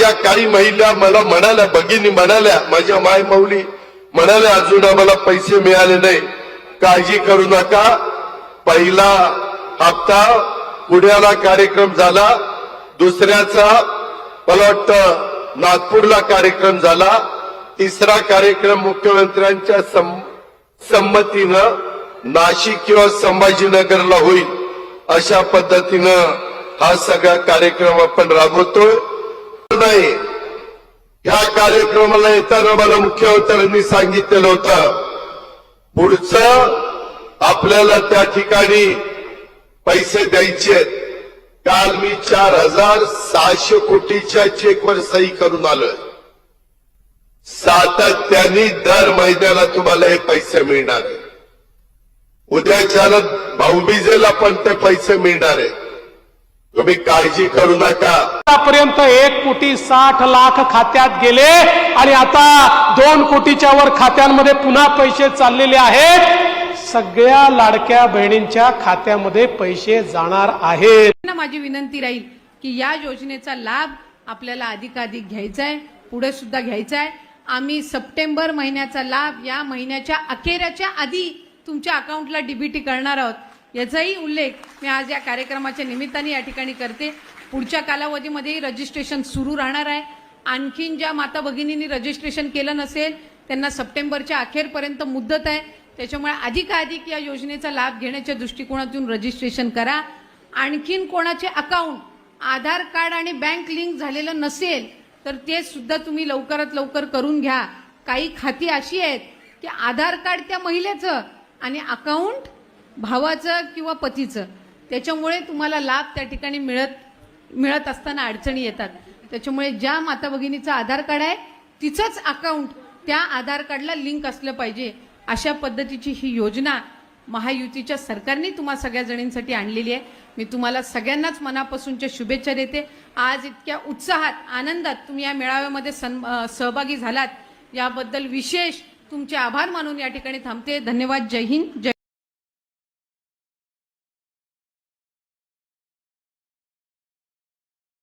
माझ्या काही महिला मला म्हणाल्या, भगिनी म्हणाल्या, माझ्या माय माऊली म्हणाल्या, अजून आम्हाला पैसे मिळाले नाही, काळजी करू नका. पहिला हप्ता पुण्याला कार्यक्रम झाला, दुसऱ्याचा मला वाटतं नागपूरला कार्यक्रम झाला, तिसरा कार्यक्रम मुख्यमंत्र्यांच्या संमतीनं नाशिक किंवा संभाजीनगरला होईल. अशा पद्धतीनं हा सगळा कार्यक्रम आपण राबवतोय. नाही, या कार्यक्रमाला येताना मला मुख्यमंत्र्यांनी सांगितलेलं होतं, पुढचं आपल्याला त्या ठिकाणी पैसे द्यायचे. काल मी 4,600 कोटीच्या चेकवर सही करून आलोय. सातत्याने दर महिन्याला तुम्हाला हे पैसे मिळणार आहे. उद्याच्याला भाऊबीजेला पण ते पैसे मिळणार आहे. तुम्ही काळजी करू नका. आतापर्यंत 1,60,00,000 खात्यात गेले आणि आता 2 कोटीच्या वर खात्यांमध्ये पुन्हा पैसे चाललेले आहेत. सगळ्या लाडक्या बहिणींच्या खात्यामध्ये पैसे जाणार आहेत. माझी विनंती राहील की या योजनेचा लाभ आपल्याला अधिकाधिक घ्यायचा आहे, पुढे सुद्धा घ्यायचा आहे. आम्ही सप्टेंबर महिन्याचा लाभ या महिन्याच्या अखेरच्या आधी तुमच्या अकाउंटला डीबीटी करणार आहोत. याचाही उल्लेख मी आज या कार्यक्रमाच्या निमित्ताने या ठिकाणी करते. पुढच्या कालावधीमध्ये रजिस्ट्रेशन सुरू राहणार आहे. आणखीन ज्या माता भगिनींनी रजिस्ट्रेशन केलं नसेल त्यांना सप्टेंबरच्या अखेरपर्यंत मुदत आहे. त्याच्यामुळे अधिकाधिक या योजनेचा लाभ घेण्याच्या दृष्टिकोनातून रजिस्ट्रेशन करा. आणखीन कोणाचे अकाउंट आधार कार्ड आणि बँक लिंक झालेलं नसेल तर ते सुद्धा तुम्ही लवकरात लवकर करून घ्या. काही खाती अशी आहेत की आधार कार्ड त्या महिलेचं आणि अकाउंट भावाचं किंवा पतीचं, त्याच्यामुळे तुम्हाला लाभ त्या ठिकाणी मिळत असताना अडचणी येतात. त्याच्यामुळे ज्या माता भगिनीचं आधार कार्ड आहे तिचंच अकाउंट त्या आधार कार्डला लिंक असलं पाहिजे. अशा पद्धतीची ही योजना महायुतीच्या सरकारने तुम्हा सगळ्या जणींसाठी आणलेली आहे. मी तुम्हाला सगळ्यांनाच मनापासूनच्या शुभेच्छा देते. आज इतक्या उत्साहात आनंदात तुम्ही या मेळाव्यामध्ये सहभागी झालात याबद्दल विशेष तुमचे आभार मानून या ठिकाणी थांबते. धन्यवाद. जय हिंद, जय